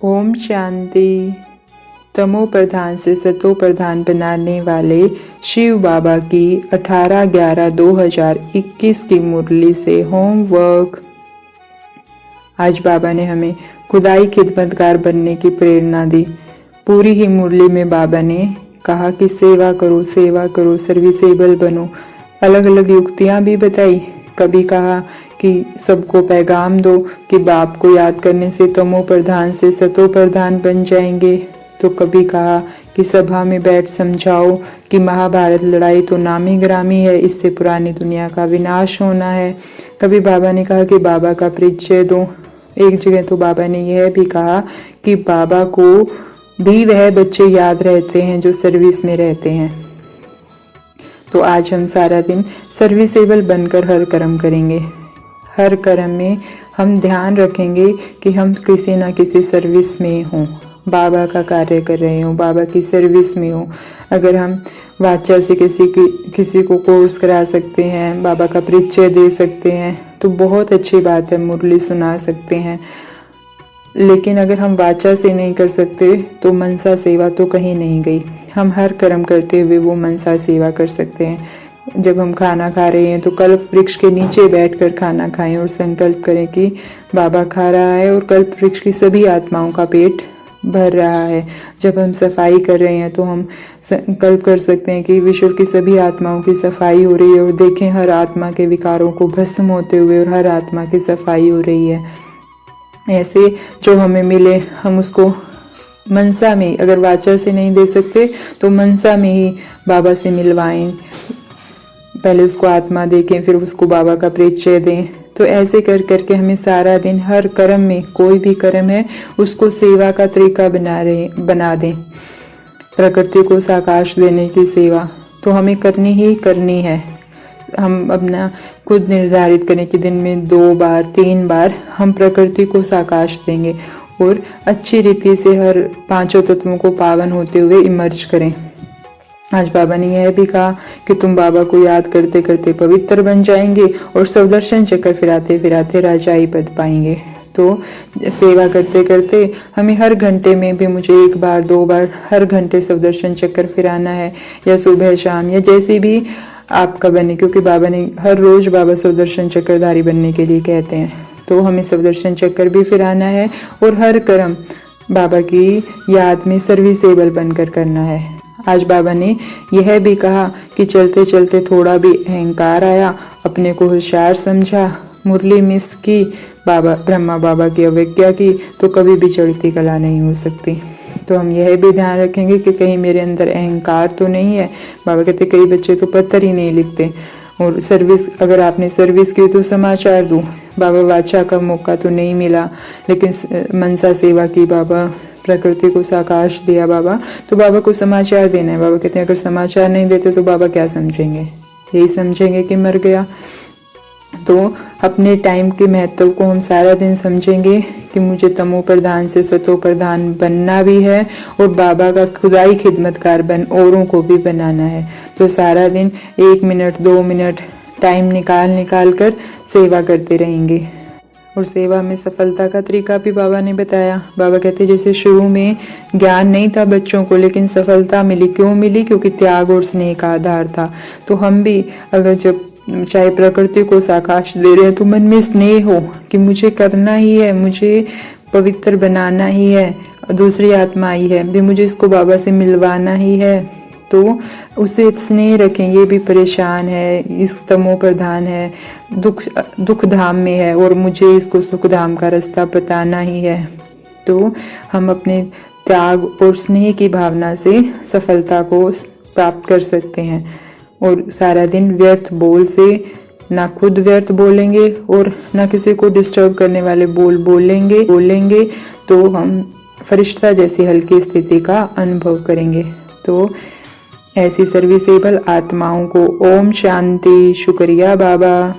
ओम शांति। तमो प्रधान से सतो प्रधान बनाने वाले शिव बाबा की 18/11/2021 की मुरली से होमवर्क। आज बाबा ने हमें खुदाई खिदमतगार बनने की प्रेरणा दी। पूरी ही मुरली में बाबा ने कहा कि सेवा करो, सर्विसेबल बनो। अलग अलग युक्तियां भी बताई। कभी कहा कि सबको पैगाम दो कि बाप को याद करने से तमो प्रधान से सतो प्रधान बन जाएंगे। तो कभी कहा कि सभा में बैठ समझाओ कि महाभारत लड़ाई तो नामी ग्रामी है, इससे पुरानी दुनिया का विनाश होना है। कभी बाबा ने कहा कि बाबा का परिचय दो। एक जगह तो बाबा ने यह भी कहा कि बाबा को भी वह बच्चे याद रहते हैं जो सर्विस में रहते हैं। तो आज हम सारा दिन सर्विसेबल बनकर हर कर्म करेंगे। हर कर्म में हम ध्यान रखेंगे कि हम किसी ना किसी सर्विस में हों, बाबा का कार्य कर रहे हों, बाबा की सर्विस में हों। अगर हम वाचा से किसी को कोर्स करा सकते हैं, बाबा का परिचय दे सकते हैं तो बहुत अच्छी बात है, मुरली सुना सकते हैं। लेकिन अगर हम वाचा से नहीं कर सकते तो मनसा सेवा तो कहीं नहीं गई। हम हर कर्म करते हुए वो मनसा सेवा कर सकते हैं। जब हम खाना खा रहे हैं तो कल्प वृक्ष के नीचे बैठकर खाना खाएं और संकल्प करें कि बाबा खा रहा है और कल्प वृक्ष की सभी आत्माओं का पेट भर रहा है। जब हम सफाई कर रहे हैं तो हम संकल्प कर सकते हैं कि विश्व की सभी आत्माओं की सफाई हो रही है और देखें हर आत्मा के विकारों को भस्म होते हुए और हर आत्मा की सफाई हो रही है। ऐसे जो हमें मिले हम उसको मनसा में, अगर वाचा से नहीं दे सकते तो मनसा में ही बाबा से मिलवाएं। पहले उसको आत्मा देखें, फिर उसको बाबा का परिचय दें। तो ऐसे कर करके हमें सारा दिन हर कर्म में, कोई भी कर्म है उसको सेवा का तरीका बना दें। प्रकृति को साकाश देने की सेवा तो हमें करनी ही करनी है। हम अपना खुद निर्धारित करें कि दिन में 2 बार 3 बार हम प्रकृति को साकाश देंगे और अच्छी रीति से हर 5 तत्वों को पावन होते हुए इमर्ज करें। आज बाबा ने यह भी कहा कि तुम बाबा को याद करते करते पवित्र बन जाएंगे और सुदर्शन चक्र फिराते फिराते राजाई पद पाएंगे। तो सेवा करते करते हमें हर घंटे में भी, मुझे 1 बार 2 बार हर घंटे सुदर्शन चक्र फिराना है, या सुबह शाम या जैसी भी आपका बने, क्योंकि बाबा ने हर रोज बाबा सुदर्शन चक्रधारी बनने के लिए कहते हैं। तो हमें सुदर्शन चक्र भी फिराना है और हर कर्म बाबा की याद में सर्विसेबल बनकर करना है। आज बाबा ने यह भी कहा कि चलते चलते थोड़ा भी अहंकार आया, अपने को होशियार समझा, मुरली मिस की, ब्रह्मा बाबा की अवज्ञा की तो कभी भी चढ़ती कला नहीं हो सकती। तो हम यह भी ध्यान रखेंगे कि कहीं मेरे अंदर अहंकार तो नहीं है। बाबा कहते कई बच्चे तो पत्थर ही नहीं लिखते। और सर्विस, अगर आपने सर्विस की तो समाचार दो। बाबा वाचा का मौका तो नहीं मिला, लेकिन मनसा सेवा की, बाबा प्रकृति को साकाश दिया बाबा, तो बाबा को समाचार देना है। बाबा कहते हैं अगर समाचार नहीं देते तो बाबा क्या समझेंगे, यही समझेंगे कि मर गया। तो अपने टाइम के महत्व को हम सारा दिन समझेंगे कि मुझे तमो प्रधान से सतो प्रधान बनना भी है और बाबा का खुदाई खिदमतगार बन औरों को भी बनाना है। तो सारा दिन 1 मिनट 2 मिनट टाइम निकाल कर सेवा करते रहेंगे। और सेवा में सफलता का तरीका भी बाबा ने बताया। बाबा कहते जैसे शुरू में ज्ञान नहीं था बच्चों को, लेकिन सफलता मिली। क्यों मिली? क्योंकि त्याग और स्नेह का आधार था। तो हम भी अगर जब चाहे प्रकृति को साकाश दे रहे हैं तो मन में स्नेह हो कि मुझे करना ही है, मुझे पवित्र बनाना ही है, दूसरी आत्मा आई है भी, मुझे इसको बाबा से मिलवाना ही है। तो उसे स्नेह रखें। ये भी परेशान है, इस तमो प्रधान है, दुख धाम में है और मुझे इसको सुख धाम का रास्ता बताना ही है। तो हम अपने त्याग और स्नेह की भावना से सफलता को प्राप्त कर सकते हैं। और सारा दिन व्यर्थ बोल से ना खुद व्यर्थ बोलेंगे और ना किसी को डिस्टर्ब करने वाले बोलेंगे तो हम फरिश्ता जैसी हल्की स्थिति का अनुभव करेंगे। तो ऐसी सर्विसेबल आत्माओं को ओम शांति। शुक्रिया बाबा।